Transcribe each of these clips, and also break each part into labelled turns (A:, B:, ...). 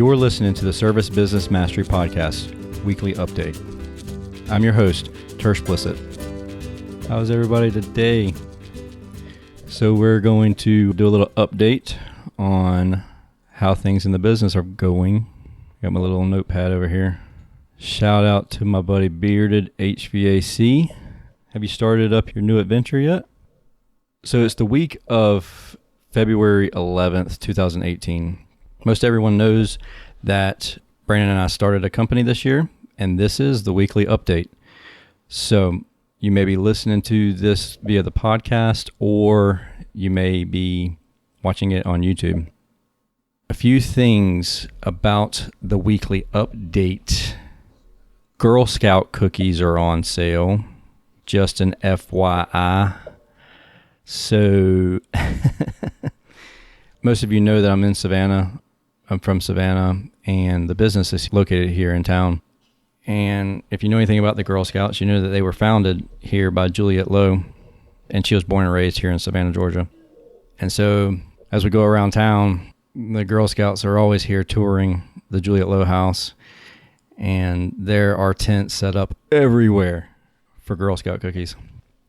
A: You're listening to the Service Business Mastery Podcast Weekly Update. I'm your host, Tersh Blissett. How's everybody today? So we're going to do a little update on how things in the business are going. Got my little notepad over here. Shout out to my buddy Bearded HVAC. Have you started up your new adventure yet? So it's the week of February 11th, 2018. Most everyone knows that Brandon and I started a company this year, and this is the weekly update. So you may be listening to this via the podcast, or you may be watching it on YouTube. A few things about the weekly update. Girl Scout cookies are on sale. Just an FYI. So most of you know that I'm in Savannah. I'm from Savannah, and the business is located here in town. And if you know anything about the Girl Scouts, you know that they were founded here by Juliette Lowe, and she was born and raised here in Savannah, Georgia. And so as we go around town, the Girl Scouts are always here touring the Juliette Lowe house, and there are tents set up everywhere for Girl Scout cookies.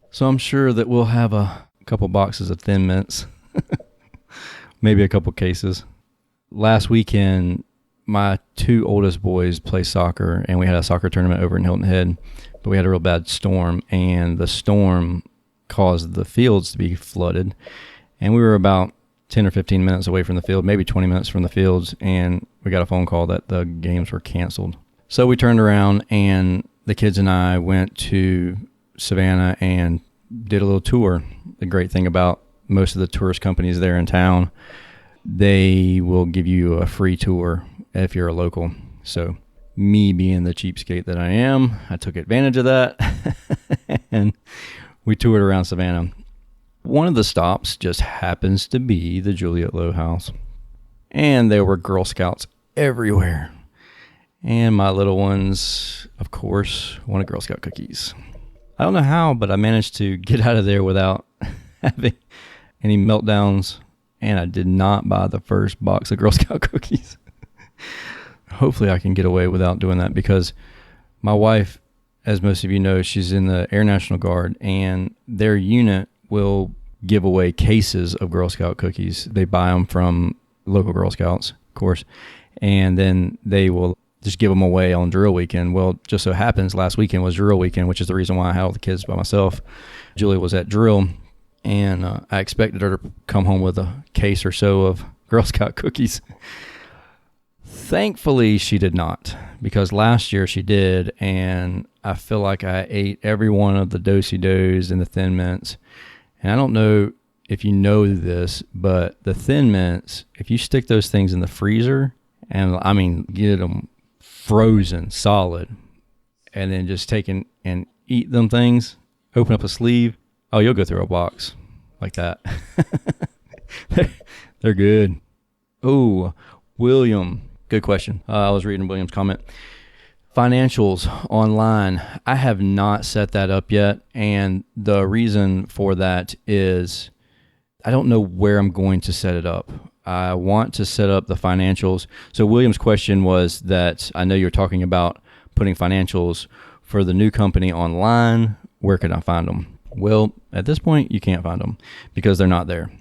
A: So I'm sure that we'll have a couple boxes of Thin Mints, maybe a couple cases. Last weekend, my two oldest boys play soccer, and we had a soccer tournament over in Hilton Head, but we had a real bad storm, and the storm caused the fields to be flooded, and we were about 10 or 15 minutes away from the field, maybe 20 minutes from the fields, and we got a phone call that the games were canceled. So we turned around, and the kids and I went to Savannah and did a little tour. The great thing about most of the tourist companies there in town, they will give you a free tour if you're a local. So me being the cheapskate that I am, I took advantage of that and we toured around Savannah. One of the stops just happens to be the Juliette Lowe house. And there were Girl Scouts everywhere. And my little ones, of course, wanted Girl Scout cookies. I don't know how, but I managed to get out of there without having any meltdowns. And I did not buy the first box of Girl Scout cookies. Hopefully I can get away without doing that, because my wife, as most of you know, she's in the Air National Guard, and their unit will give away cases of Girl Scout cookies. They buy them from local Girl Scouts, of course, and then they will just give them away on drill weekend. Well, just so happens last weekend was drill weekend, which is the reason why I had all the kids by myself. Julie was at drill, and I expected her to come home with a case or so of Girl Scout cookies. Thankfully, she did not, because last year she did, and I feel like I ate every one of the Do-si-dos and the Thin Mints. And I don't know if you know this, but the Thin Mints, if you stick those things in the freezer, and I mean get them frozen solid, and then just take and eat them things, open up a sleeve, oh, you'll go through a box like that. They're good. Oh, William, good question. I was reading William's comment. Financials online. I have not set that up yet, and the reason for that is I don't know where I'm going to set it up. I want to set up the financials. So William's question was that I know you're talking about putting financials for the new company online. Where can I find them? Well, at this point, you can't find them because they're not there.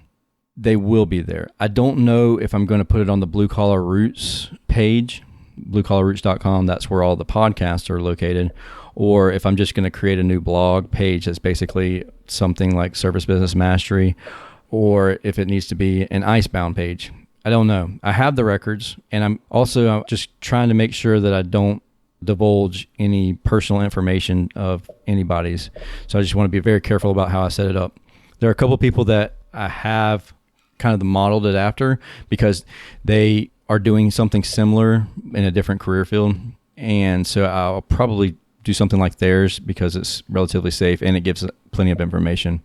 A: They will be there. I don't know if I'm going to put it on the Blue Collar Roots page, bluecollarroots.com. That's where all the podcasts are located. Or if I'm just going to create a new blog page that's basically something like Service Business Mastery, or if it needs to be an Icebound page. I don't know. I have the records, and I'm also just trying to make sure that I don't divulge any personal information of anybody's. So I just want to be very careful about how I set it up. There are a couple of people that I have kind of modeled it after because they are doing something similar in a different career field. And so I'll probably do something like theirs because it's relatively safe and it gives plenty of information.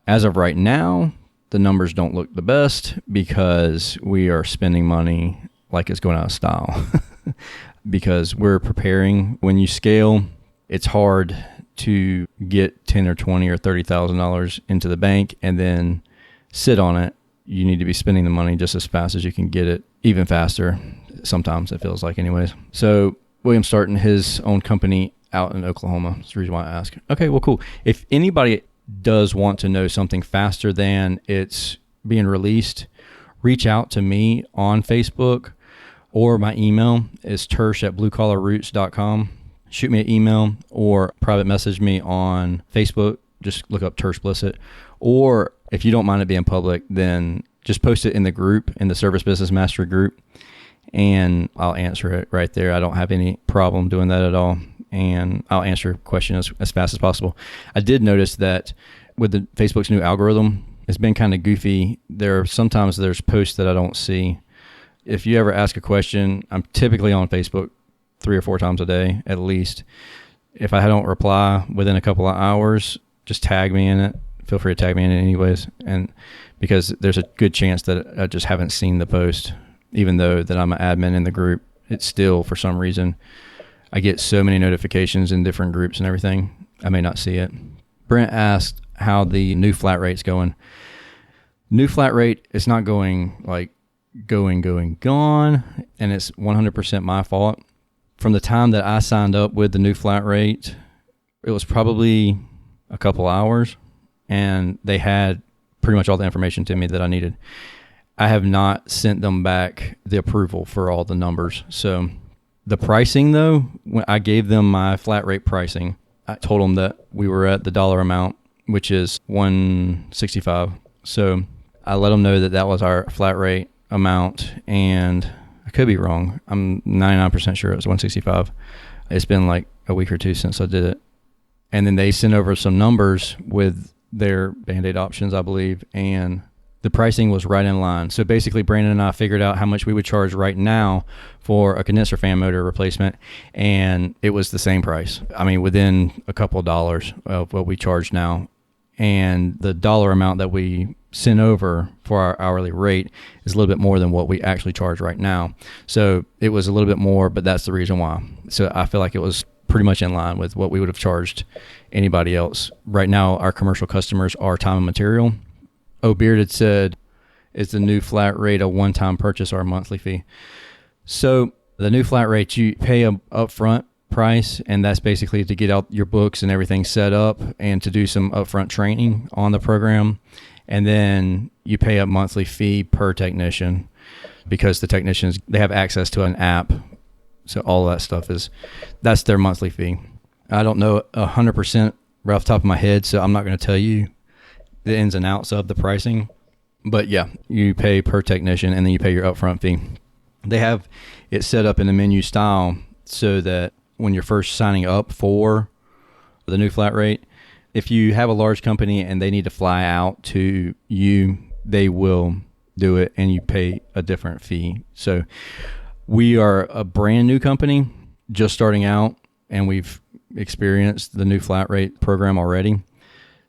A: As of right now, the numbers don't look the best because we are spending money like it's going out of style. Because we're preparing. When you scale, it's hard to get $10 or $20 or $30,000 into the bank and then sit on it. You need to be spending the money just as fast as you can get it, even faster. Sometimes it feels like anyways. So William's starting his own company out in Oklahoma. That's the reason why I ask. Okay, well, cool. If anybody does want to know something faster than it's being released, reach out to me on Facebook, or my email is tersh@bluecollarroots.com. Shoot me an email or private message me on Facebook. Just look up Tersh Blissett. Or if you don't mind it being public, then just post it in the group, in the Service Business Mastery group, and I'll answer it right there. I don't have any problem doing that at all, and I'll answer questions as fast as possible. I did notice that with the Facebook's new algorithm, it's been kind of goofy. Sometimes there's posts that I don't see. If you ever ask a question, I'm typically on Facebook 3 or 4 times a day at least. If I don't reply within a couple of hours, just tag me in it. Feel free to tag me in it anyways, and because there's a good chance that I just haven't seen the post, even though that I'm an admin in the group. It's still, for some reason, I get so many notifications in different groups and everything, I may not see it. Brent asked how the new flat rate's going. New flat rate is not going like gone, and it's 100% my fault. From the time that I signed up with the new flat rate, it was probably a couple hours, and they had pretty much all the information to me that I needed. I have not sent them back the approval for all the numbers. So the pricing, though, when I gave them my flat rate pricing, I told them that we were at the dollar amount, which is $165. So I let them know that that was our flat rate amount, and I could be wrong. I'm 99% sure it was $165. It's been like a week or two since I did it. And then they sent over some numbers with their Band-Aid options, I believe, and the pricing was right in line. So basically, Brandon and I figured out how much we would charge right now for a condenser fan motor replacement, and it was the same price. I mean, within a couple of dollars of what we charge now. And the dollar amount that we sent over for our hourly rate is a little bit more than what we actually charge right now. So it was a little bit more, but that's the reason why. So I feel like it was pretty much in line with what we would have charged anybody else. Right now, our commercial customers are time and material. Bearded said, is the new flat rate a one-time purchase or a monthly fee? So the new flat rate, you pay a upfront price, and that's basically to get out your books and everything set up and to do some upfront training on the program. And then you pay a monthly fee per technician, because the technicians, they have access to an app. So all of that stuff that's their monthly fee. I don't know 100% right off the top of my head, so I'm not going to tell you the ins and outs of the pricing. But yeah, you pay per technician, and then you pay your upfront fee. They have it set up in the menu style so that when you're first signing up for the new flat rate, if you have a large company and they need to fly out to you, they will do it, and you pay a different fee. So we are a brand new company just starting out, and we've experienced the new flat rate program already.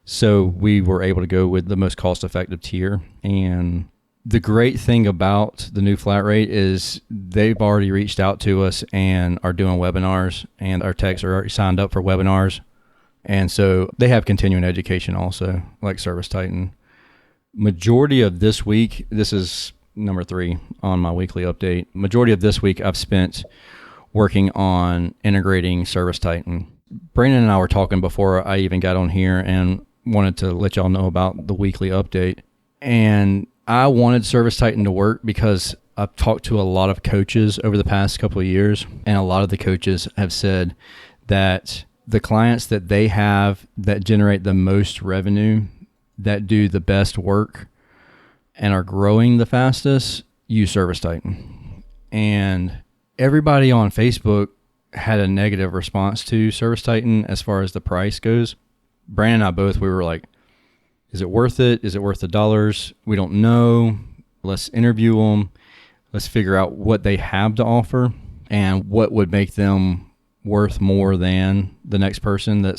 A: So we were able to go with the most cost-effective tier. And the great thing about the new flat rate is they've already reached out to us and are doing webinars, and our techs are already signed up for webinars. And so they have continuing education also, like Service Titan. Majority of this week, this is number 3 on my weekly update. Majority of this week I've spent working on integrating Service Titan. Brandon and I were talking before I even got on here and wanted to let y'all know about the weekly update. And I wanted Service Titan to work because I've talked to a lot of coaches over the past couple of years, and a lot of the coaches have said that the clients that they have that generate the most revenue, that do the best work, and are growing the fastest, use Service Titan. And everybody on Facebook had a negative response to Service Titan as far as the price goes. Brandon and I both, we were like, is it worth it? Is it worth the dollars? We don't know. Let's interview them. Let's figure out what they have to offer and what would make them worth more than the next person.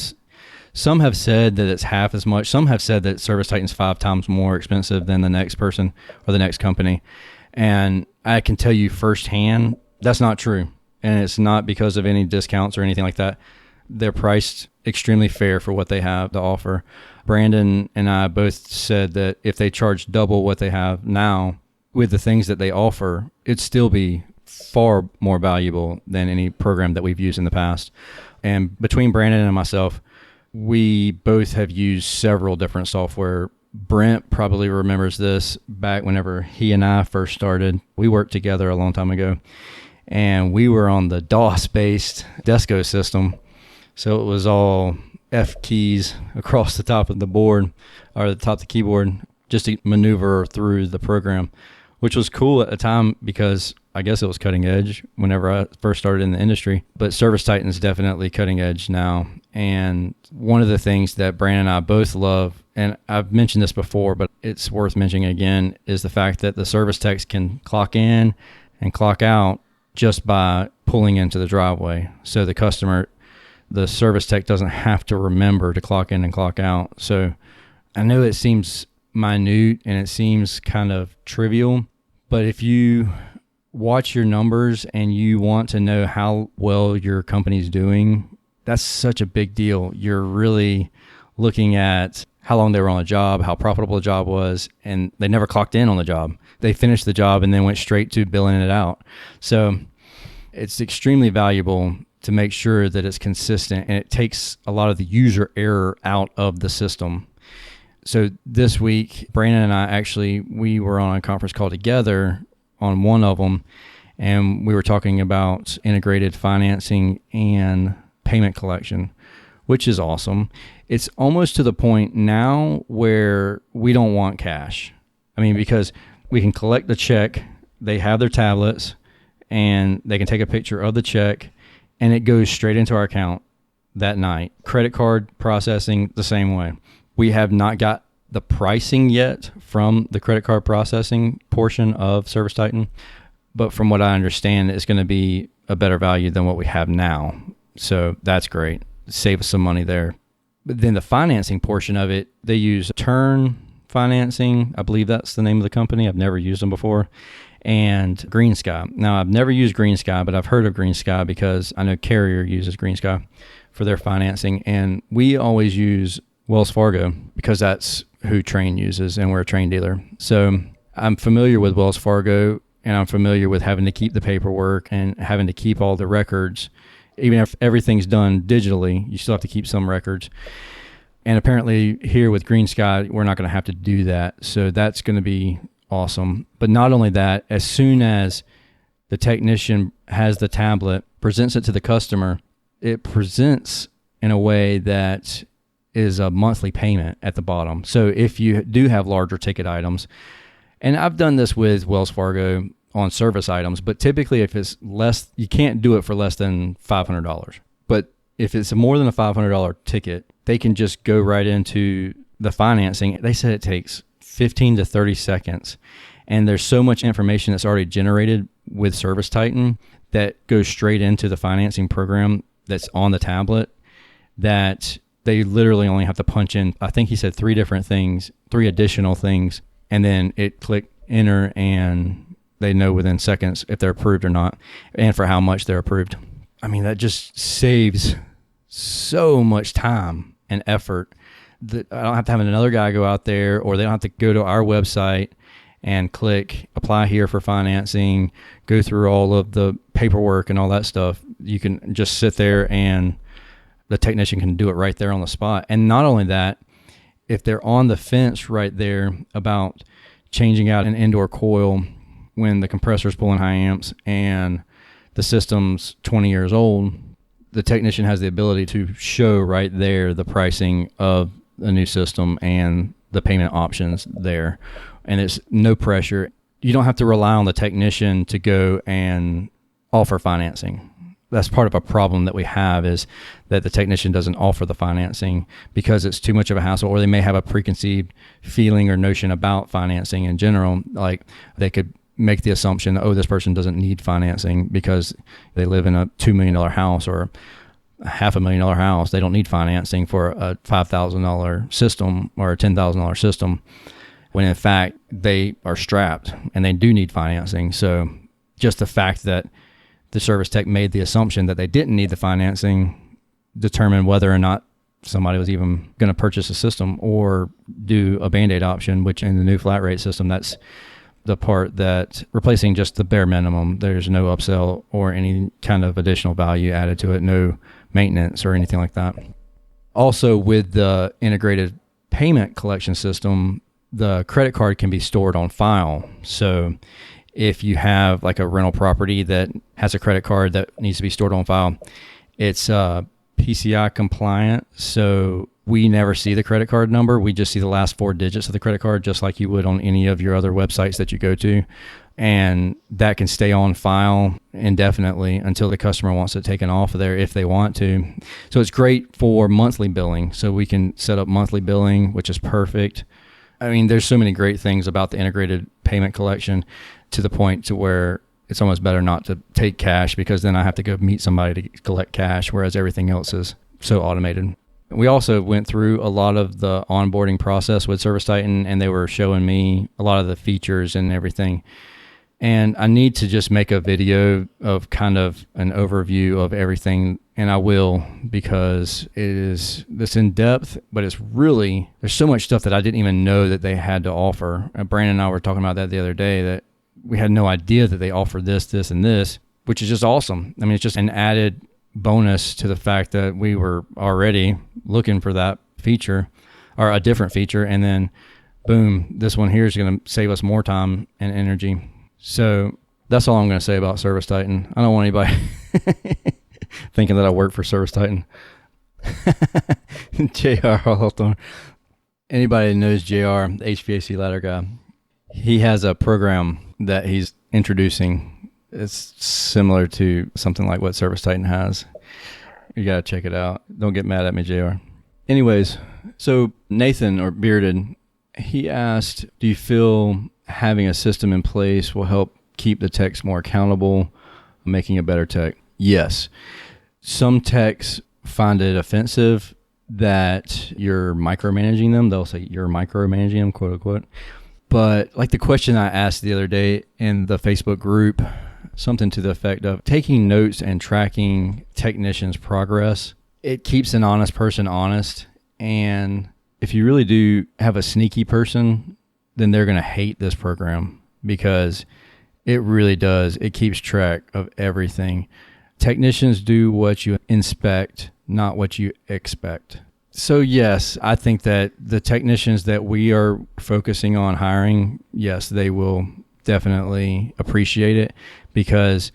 A: Some have said that it's half as much. Some have said that Service Titan's 5 times more expensive than the next person or the next company. And I can tell you firsthand, that's not true. And it's not because of any discounts or anything like that. They're priced extremely fair for what they have to offer. Brandon and I both said that if they charge double what they have now with the things that they offer, it'd still be far more valuable than any program that we've used in the past. And between Brandon and myself, we both have used several different software. Brent probably remembers this back whenever he and I first started. We worked together a long time ago, and we were on the DOS-based Desco system. So it was all F keys across the top of the board, or the top of the keyboard, just to maneuver through the program, which was cool at the time because I guess it was cutting edge whenever I first started in the industry. But ServiceTitan is definitely cutting edge now. And one of the things that Brandon and I both love, and I've mentioned this before, but it's worth mentioning again, is the fact that the service techs can clock in and clock out just by pulling into the driveway. So the service tech doesn't have to remember to clock in and clock out. So I know it seems minute and it seems kind of trivial, but if you watch your numbers and you want to know how well your company's doing, that's such a big deal. You're really looking at how long they were on the job, how profitable the job was, and they never clocked in on the job. They finished the job and then went straight to billing it out. So it's extremely valuable to make sure that it's consistent, and it takes a lot of the user error out of the system. So this week, Brandon and I we were on a conference call together on one of them, and we were talking about integrated financing and payment collection, which is awesome. It's almost to the point now where we don't want cash. I mean, because we can collect the check, they have their tablets, and they can take a picture of the check, and it goes straight into our account that night. Credit card processing, the same way. We have not got the pricing yet from the credit card processing portion of ServiceTitan, but from what I understand, it's going to be a better value than what we have now. So that's great. Save us some money there. But then the financing portion of it, they use Turn Financing. I believe that's the name of the company. I've never used them before. And GreenSky. Now, I've never used GreenSky, but I've heard of GreenSky because I know Carrier uses GreenSky for their financing. And we always use Wells Fargo because that's who Train uses, and we're a Train dealer. So I'm familiar with Wells Fargo, and I'm familiar with having to keep the paperwork and having to keep all the records. Even if everything's done digitally, you still have to keep some records. And apparently here with GreenSky, we're not going to have to do that. So that's going to be awesome. But not only that, as soon as the technician has the tablet, presents it to the customer, it presents in a way that is a monthly payment at the bottom. So if you do have larger ticket items, and I've done this with Wells Fargo on service items, but typically if it's less, you can't do it for less than $500. But if it's more than a $500 ticket, they can just go right into the financing. They said it takes 15 to 30 seconds. And there's so much information that's already generated with ServiceTitan that goes straight into the financing program that's on the tablet that they literally only have to punch in, I think he said 3 additional things, and then it click enter, and they know within seconds if they're approved or not, and for how much they're approved. I mean, that just saves so much time and effort that I don't have to have another guy go out there, or they don't have to go to our website and click apply here for financing, go through all of the paperwork and all that stuff. You can just sit there and the technician can do it right there on the spot. And not only that, if they're on the fence right there about changing out an indoor coil when the compressor's pulling high amps and the system's 20 years old, the technician has the ability to show right there the pricing of a new system and the payment options there. And it's no pressure. You don't have to rely on the technician to go and offer financing. That's part of a problem that we have, is that the technician doesn't offer the financing because it's too much of a hassle, or they may have a preconceived feeling or notion about financing in general. Like they could make the assumption, oh, this person doesn't need financing because they live in a $2 million house or a $500,000 house. They don't need financing for a $5,000 system or a $10,000 system, when in fact they are strapped and they do need financing. So just the fact that the service tech made the assumption that they didn't need the financing determined whether or not somebody was even going to purchase a system or do a Band-Aid option, which in the new flat rate system, that's the part that replacing just the bare minimum. There's no upsell or any kind of additional value added to it, no maintenance or anything like that. Also, with the integrated payment collection system, the credit card can be stored on file. So if you have like a rental property that has a credit card that needs to be stored on file, it's PCI compliant. So we never see the credit card number. We just see the last 4 digits of the credit card, just like you would on any of your other websites that you go to. And that can stay on file indefinitely until the customer wants it taken off of there if they want to. So it's great for monthly billing. So we can set up monthly billing, which is perfect. I mean, there's so many great things about the integrated payment collection, to the point to where it's almost better not to take cash, because then I have to go meet somebody to collect cash, whereas everything else is so automated. We also went through a lot of the onboarding process with ServiceTitan, and they were showing me a lot of the features and everything. And I need to just make a video of kind of an overview of everything, and I will, because it is this in depth, but it's really, there's so much stuff that I didn't even know that they had to offer. Brandon and I were talking about that the other day, that we had no idea that they offered this, and this, which is just awesome. I mean, it's just an added bonus to the fact that we were already looking for that feature or a different feature. And then boom, this one here is going to save us more time and energy. So that's all I'm going to say about ServiceTitan. I don't want anybody thinking that I work for ServiceTitan. JR Hawthorne. Anybody that knows JR, the HVAC ladder guy, he has a program that he's introducing. It's similar to something like what ServiceTitan has. You got to check it out. Don't get mad at me, JR. Anyways, so Nathan, or Bearded, he asked, do you feel having a system in place will help keep the techs more accountable, making a better tech? Yes. Some techs find it offensive that you're micromanaging them. They'll say you're micromanaging them, quote unquote. But like the question I asked the other day in the Facebook group, something to the effect of taking notes and tracking technicians' progress, it keeps an honest person honest. And if you really do have a sneaky person, then they're going to hate this program, because it really does. It keeps track of everything. Technicians do what you inspect, not what you expect. So yes, I think that the technicians that we are focusing on hiring, yes, they will definitely appreciate it, because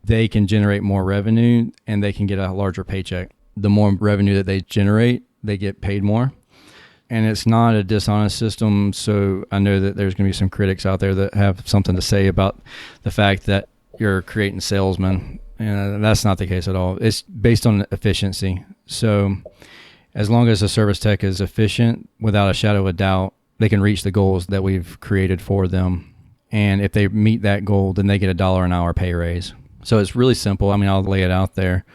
A: they can generate more revenue and they can get a larger paycheck. The more revenue that they generate, they get paid more. And it's not a dishonest system. So I know that there's going to be some critics out there that have something to say about the fact that you're creating salesmen. And that's not the case at all. It's based on efficiency. So as long as a service tech is efficient, without a shadow of a doubt, they can reach the goals that we've created for them. And if they meet that goal, then they get $1 an hour pay raise. So it's really simple. I mean, I'll lay it out there.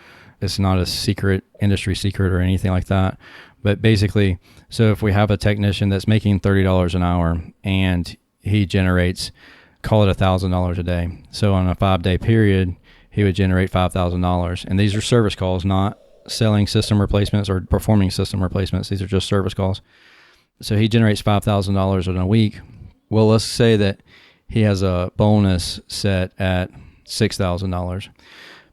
A: It's not a secret, industry secret or anything like that. But basically, so if we have a technician that's making $30 an hour and he generates, call it $1,000 a day. So on a 5-day period, he would generate $5,000. And these are service calls, not selling system replacements or performing system replacements. These are just service calls. So he generates $5,000 in a week. Well, let's say that he has a bonus set at $6,000.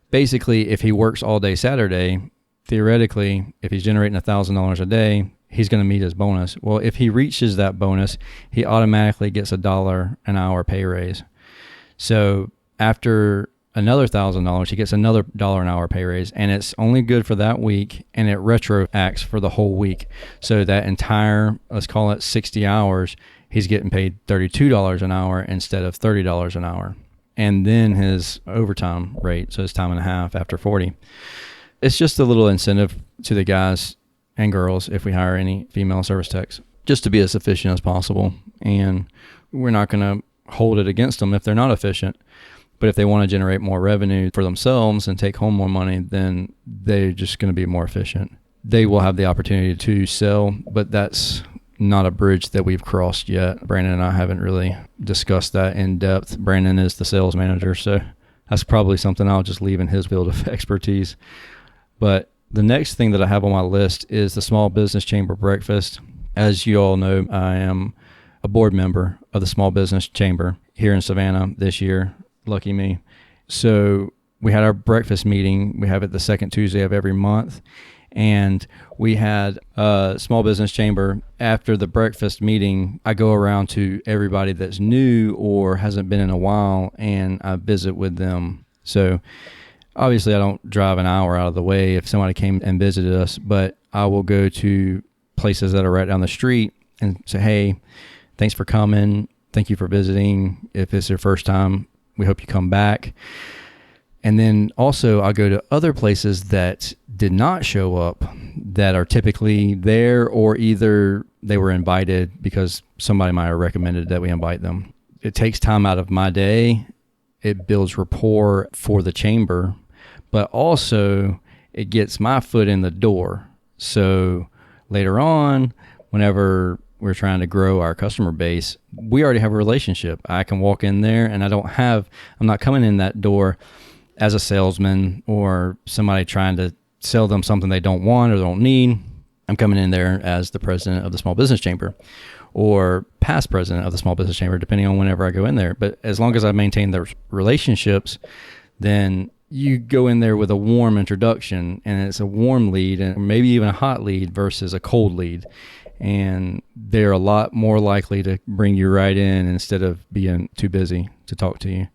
A: Basically, if he works all day Saturday, theoretically, if he's generating $1,000 a day, he's going to meet his bonus. Well, if he reaches that bonus, he automatically gets $1 an hour pay raise. So after another $1,000, he gets another $1 an hour pay raise, and it's only good for that week, and it retroacts for the whole week. So that entire, let's call it 60 hours, he's getting paid $32 an hour instead of $30 an hour. And then his overtime rate, so his time and a half after 40. It's just a little incentive to the guys and girls, if we hire any female service techs, just to be as efficient as possible. And we're not going to hold it against them if they're not efficient. But if they want to generate more revenue for themselves and take home more money, then they're just going to be more efficient. They will have the opportunity to sell, but that's not a bridge that we've crossed yet. Brandon and I haven't really discussed that in depth. Brandon is the sales manager, so that's probably something I'll just leave in his field of expertise. But the next thing that I have on my list is the Small Business Chamber Breakfast. As you all know, I am a board member of the Small Business Chamber here in Savannah this year. Lucky me. So we had our breakfast meeting. We have it the second Tuesday of every month. And we had a small business chamber. After the breakfast meeting, I go around to everybody that's new or hasn't been in a while, and I visit with them. So obviously I don't drive an hour out of the way if somebody came and visited us, but I will go to places that are right down the street and say, hey, thanks for coming. Thank you for visiting. If it's your first time, we hope you come back. And then also I'll go to other places that did not show up that are typically there, or either they were invited because somebody might have recommended that we invite them. It takes time out of my day. It builds rapport for the chamber, but also it gets my foot in the door. So later on, whenever we're trying to grow our customer base, we already have a relationship. I can walk in there and I'm not coming in that door as a salesman or somebody trying to sell them something they don't want or don't need. I'm coming in there as the president of the Small Business Chamber or past president of the Small Business Chamber, depending on whenever I go in there. But as long as I maintain the relationships, then you go in there with a warm introduction, and it's a warm lead and maybe even a hot lead versus a cold lead. And they're a lot more likely to bring you right in instead of being too busy to talk to you.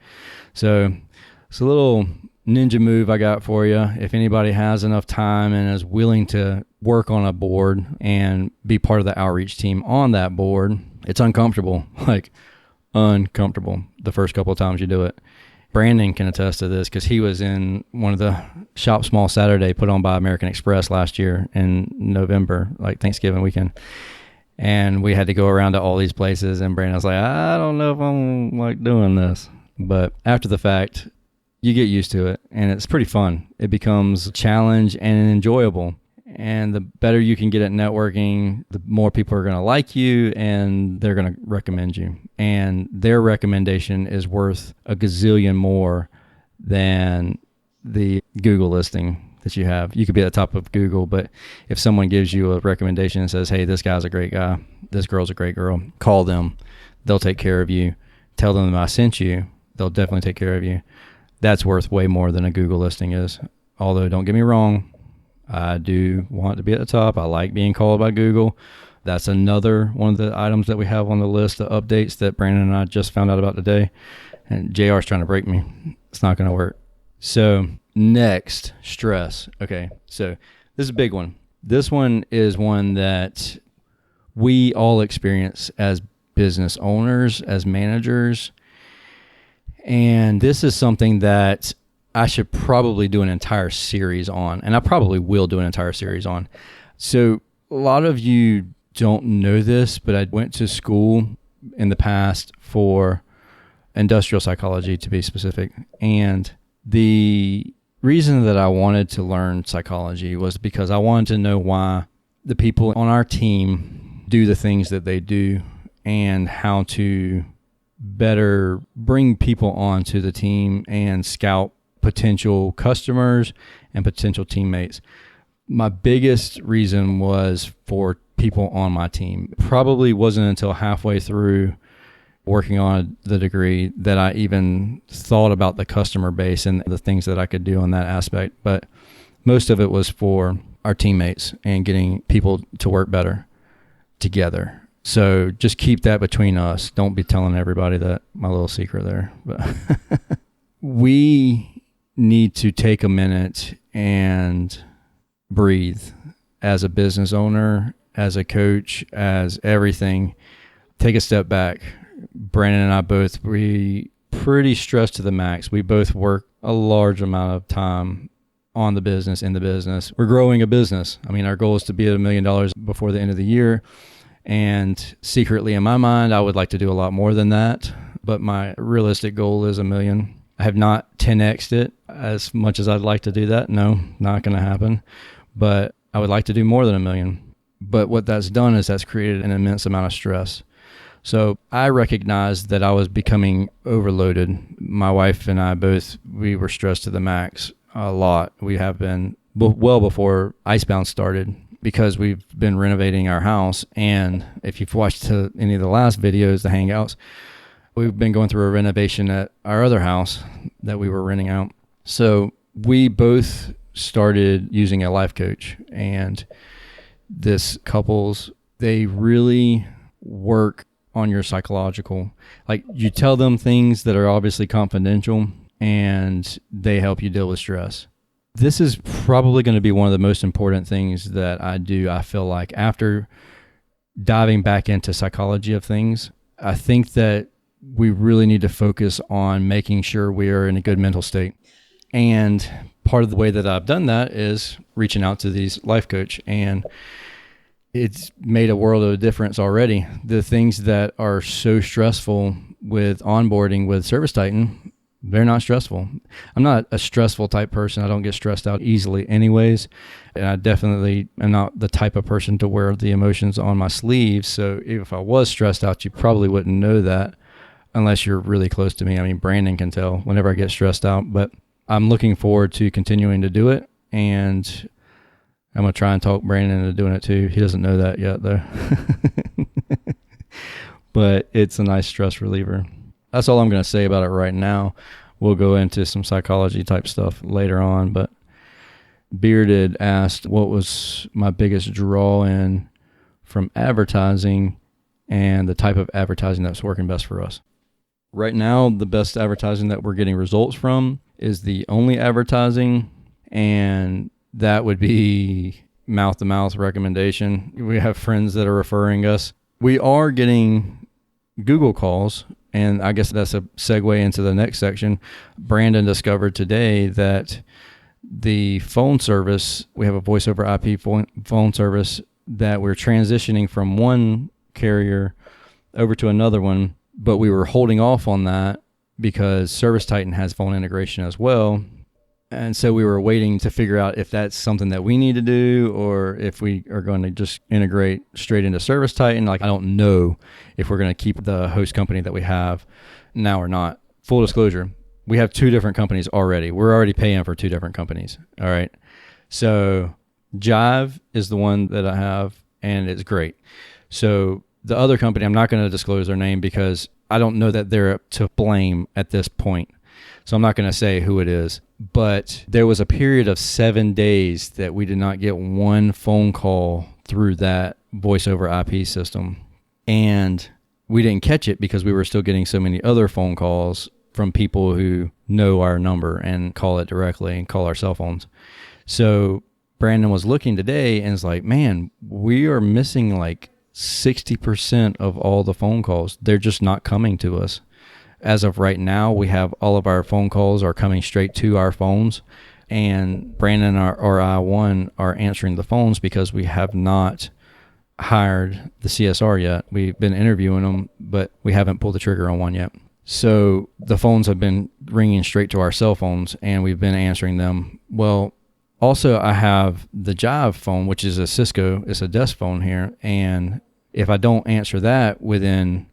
A: So it's a little ninja move I got for you. If anybody has enough time and is willing to work on a board and be part of the outreach team on that board, it's uncomfortable, like uncomfortable the first couple of times you do it. Brandon can attest to this because he was in one of the Shop Small Saturday put on by American Express last year in November, like Thanksgiving weekend. And we had to go around to all these places, and Brandon was like, I don't know if I'm like doing this. But after the fact, you get used to it, and it's pretty fun. It becomes a challenge and enjoyable. And the better you can get at networking, the more people are going to like you, and they're going to recommend you. And their recommendation is worth a gazillion more than the Google listing that you have. You could be at the top of Google, but if someone gives you a recommendation and says, hey, this guy's a great guy, this girl's a great girl, call them. They'll take care of you. Tell them that I sent you. They'll definitely take care of you. That's worth way more than a Google listing is. Although, don't get me wrong, I do want to be at the top. I like being called by Google. That's another one of the items that we have on the list of updates that Brandon and I just found out about today. And JR's trying to break me. It's not going to work. So next, stress. Okay, so this is a big one. This one is one that we all experience as business owners, as managers. And this is something that I should probably do an entire series on, and I probably will do an entire series on. So a lot of you don't know this, but I went to school in the past for industrial psychology, to be specific. And the reason that I wanted to learn psychology was because I wanted to know why the people on our team do the things that they do and how to better bring people onto the team and scout potential customers and potential teammates. My biggest reason was for people on my team. Probably wasn't until halfway through working on the degree that I even thought about the customer base and the things that I could do on that aspect. But most of it was for our teammates and getting people to work better together. So just keep that between us. Don't be telling everybody that, my little secret there. But we need to take a minute and breathe as a business owner, as a coach, as everything. Take a step back. Brandon and I both, we pretty stressed to the max. We both work a large amount of time on the business, in the business. We're growing a business. I mean, our goal is to be at $1 million before the end of the year. And secretly in my mind, I would like to do a lot more than that. But my realistic goal is $1 million. I have not 10x'd it as much as I'd like to do that. No, not going to happen. But I would like to do more than $1 million. But what that's done is that's created an immense amount of stress. So I recognized that I was becoming overloaded. My wife and I both, we were stressed to the max a lot. We have been well before Icebound started, because we've been renovating our house. And if you've watched any of the last videos, the Hangouts, We've been going through a renovation at our other house that we were renting out. So we both started using a life coach, and this couples, they really work on your psychological. Like, you tell them things that are obviously confidential, and they help you deal with stress. This is probably going to be one of the most important things that I do. I feel like after diving back into psychology of things, I think that we really need to focus on making sure we are in a good mental state. And part of the way that I've done that is reaching out to these life coach, and it's made a world of difference already. The things that are so stressful with onboarding with ServiceTitan, they're not stressful. I'm not a stressful type person. I don't get stressed out easily anyways. And I definitely am not the type of person to wear the emotions on my sleeves. So if I was stressed out, you probably wouldn't know that unless you're really close to me. I mean, Brandon can tell whenever I get stressed out, but I'm looking forward to continuing to do it. And I'm going to try and talk Brandon into doing it too. He doesn't know that yet though. But it's a nice stress reliever. That's all I'm going to say about it right now. We'll go into some psychology type stuff later on. But Bearded asked what was my biggest draw in from advertising and the type of advertising that's working best for us. Right now, the best advertising that we're getting results from is the Only advertising, and that would be mouth-to-mouth recommendation. We have friends that are referring us. We are getting Google calls, and I guess that's a segue into the next section. Brandon discovered today that the phone service, we have a voice over IP phone service that we're transitioning from one carrier over to another one, but we were holding off on that because ServiceTitan has phone integration as well. And so we were waiting to figure out if that's something that we need to do or if we are going to just integrate straight into ServiceTitan. Like, I don't know if we're going to keep the host company that we have now or not. Full disclosure, we have two different companies already. We're already paying for two different companies. All right. So Jive is the one that I have, and it's great. So the other company, I'm not going to disclose their name because I don't know that they're to blame at this point. So I'm not going to say who it is. But there was a period of 7 days that we did not get one phone call through that voice over IP system. And we didn't catch it because we were still getting so many other phone calls from people who know our number and call it directly and call our cell phones. So Brandon was looking today and is like, man, we are missing like 60% of all the phone calls. They're just not coming to us. As of right now, we have all of our phone calls are coming straight to our phones, and Brandon or I are answering the phones because we have not hired the CSR yet. We've been interviewing them, but we haven't pulled the trigger on one yet. So the phones have been ringing straight to our cell phones, and we've been answering them. Well, also I have the Jive phone, which is a Cisco. It's a desk phone here, and if I don't answer that within...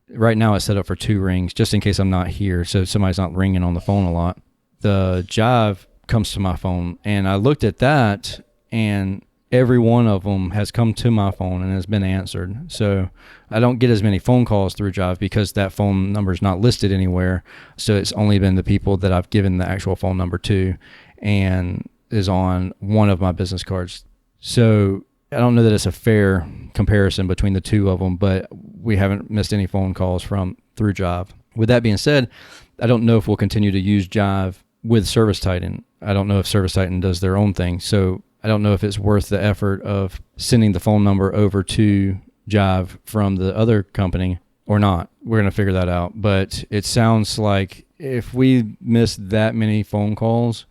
A: Right now it's set up for 2 rings just in case I'm not here, so somebody's not ringing on the phone a lot. The Jive comes to my phone, and I looked at that, and every one of them has come to my phone and has been answered. So I don't get as many phone calls through Jive because that phone number is not listed anywhere. So it's only been the people that I've given the actual phone number to and is on one of my business cards. So I don't know that it's a fair comparison between the two of them, but we haven't missed any phone calls through Jive. With that being said, I don't know if we'll continue to use Jive with ServiceTitan. I don't know if ServiceTitan does their own thing. So I don't know if it's worth the effort of sending the phone number over to Jive from the other company or not. We're going to figure that out. But it sounds like if we missed that many phone calls,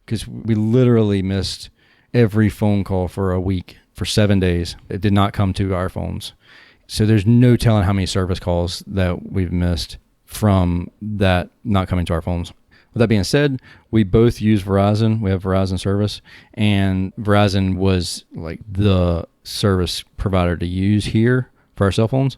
A: because we literally missed every phone call for a week, for 7 days. It did not come to our phones. So there's no telling how many service calls that we've missed from that not coming to our phones. With that being said, we both use Verizon. We have Verizon service, and Verizon was like the service provider to use here for our cell phones.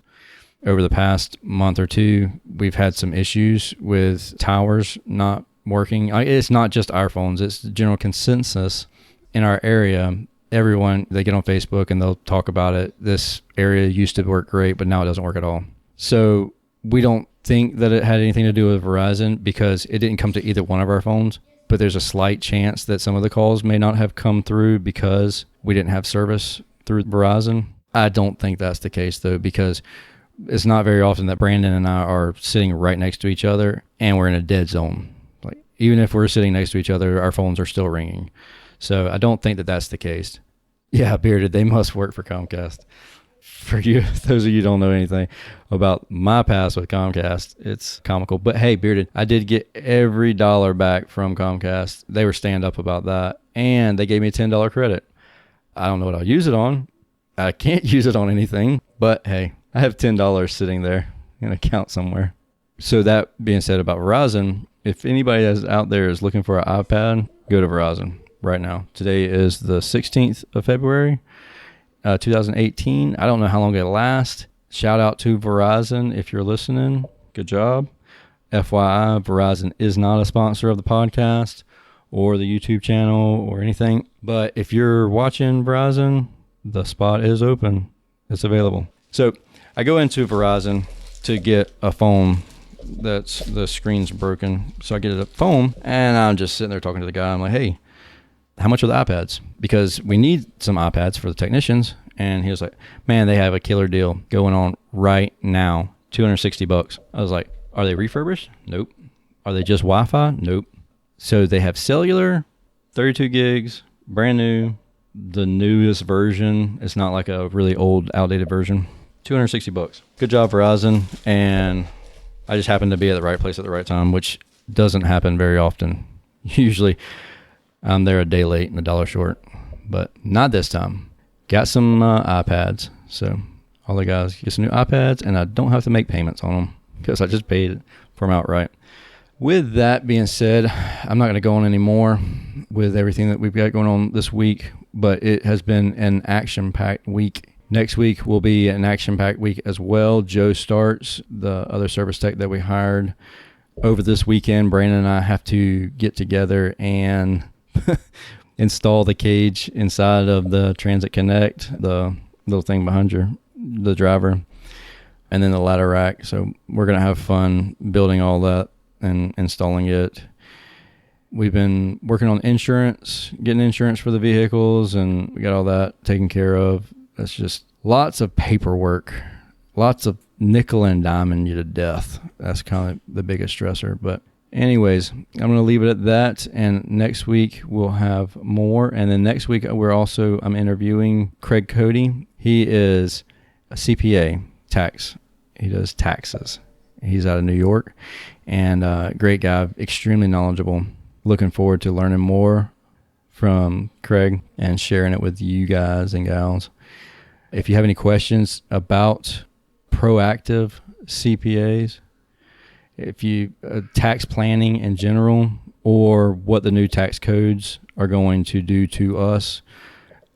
A: Over the past month or two, we've had some issues with towers not working. It's not just our phones. It's the general consensus in our area. Everyone, they get on Facebook and they'll talk about it. This area used to work great, but now it doesn't work at all. So we don't think that it had anything to do with Verizon because it didn't come to either one of our phones, but there's a slight chance that some of the calls may not have come through because we didn't have service through Verizon. I don't think that's the case, though, because it's not very often that Brandon and I are sitting right next to each other and we're in a dead zone. Like, even if we're sitting next to each other, our phones are still ringing. So I don't think that that's the case. Yeah, Bearded, they must work for Comcast. For you, those of you who don't know anything about my past with Comcast, it's comical. But hey, Bearded, I did get every dollar back from Comcast. They were stand up about that, and they gave me a $10 credit. I don't know what I'll use it on. I can't use it on anything, but hey, I have $10 sitting there in an account somewhere. So that being said about Verizon, if anybody that's out there is looking for an iPad, go to Verizon right now. Today is the 16th of February. 2018. I don't know how long it'll last. Shout out to Verizon if you're listening. Good job. FYI, Verizon is not a sponsor of the podcast or the YouTube channel or anything. But if you're watching Verizon, the spot is open. It's available. So I go into Verizon to get a phone that's the screen's broken. So I get a phone and I'm just sitting there talking to the guy. I'm like, hey, how much are the iPads? Because we need some iPads for the technicians. And he was like, man, they have a killer deal going on right now. $260. I was like, are they refurbished? Nope. Are they just Wi-Fi? Nope. So they have cellular, 32 gigs, brand new, the newest version. It's not like a really old, outdated version. $260. Good job, Verizon. And I just happened to be at the right place at the right time, which doesn't happen very often. Usually I'm there a day late and $1 short, but not this time. Got some iPads, so all the guys get some new iPads, and I don't have to make payments on them because I just paid for them outright. With that being said, I'm not going to go on anymore with everything that we've got going on this week, but it has been an action-packed week. Next week will be an action-packed week as well. Joe starts, the other service tech that we hired over this weekend. Brandon and I have to get together and install the cage inside of the Transit Connect, the little thing behind the driver, and then the ladder rack. So we're going to have fun building all that and installing it. We've been working on insurance, getting insurance for the vehicles, and we got all that taken care of. It's just lots of paperwork, lots of nickel and diming you to death. That's kind of the biggest stressor, but anyways, I'm going to leave it at that, and next week we'll have more. And then next week I'm interviewing Craig Cody. He is a CPA, tax. He does taxes. He's out of New York, and great guy, extremely knowledgeable. Looking forward to learning more from Craig and sharing it with you guys and gals. If you have any questions about proactive CPAs, if you tax planning in general, or what the new tax codes are going to do to us,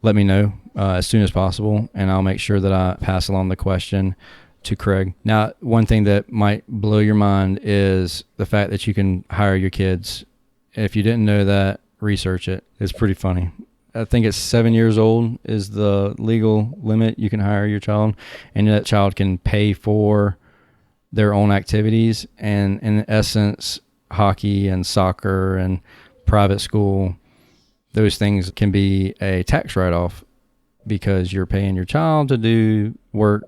A: let me know as soon as possible, and I'll make sure that I pass along the question to Craig. Now, one thing that might blow your mind is the fact that you can hire your kids. If you didn't know that, research it. It's pretty funny. I think it's 7 years old is the legal limit you can hire your child, and that child can pay for their own activities. And in essence, hockey and soccer and private school, those things can be a tax write-off because you're paying your child to do work,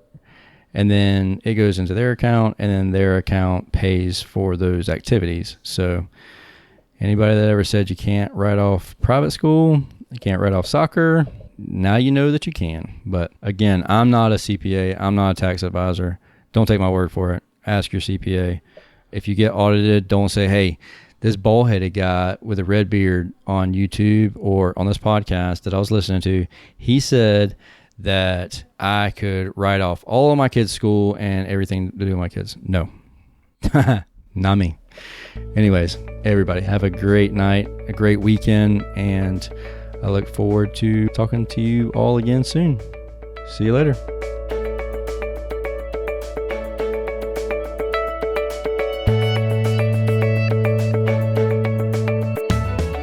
A: and then it goes into their account, and then their account pays for those activities. So anybody that ever said you can't write off private school, you can't write off soccer, now you know that you can. But again, I'm not a CPA. I'm not a tax advisor. Don't take my word for it. Ask your CPA. If you get audited, don't say, hey, this bald-headed guy with a red beard on YouTube or on this podcast that I was listening to, he said that I could write off all of my kids' school and everything to do with my kids. No, not me. Anyways, everybody have a great night, a great weekend, and I look forward to talking to you all again soon. See you later.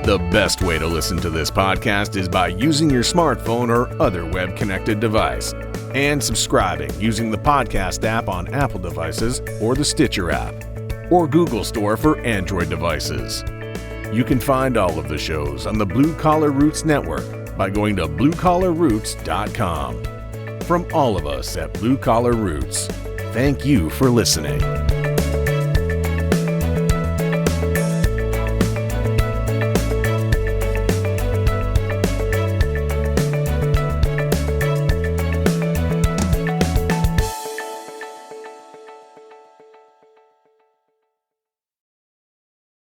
B: The best way to listen to this podcast is by using your smartphone or other web-connected device. and subscribing using the podcast app on Apple devices or the Stitcher app, or Google Store for Android devices. You can find all of the shows on the Blue Collar Roots Network by going to bluecollarroots.com. From all of us at Blue Collar Roots, thank you for listening.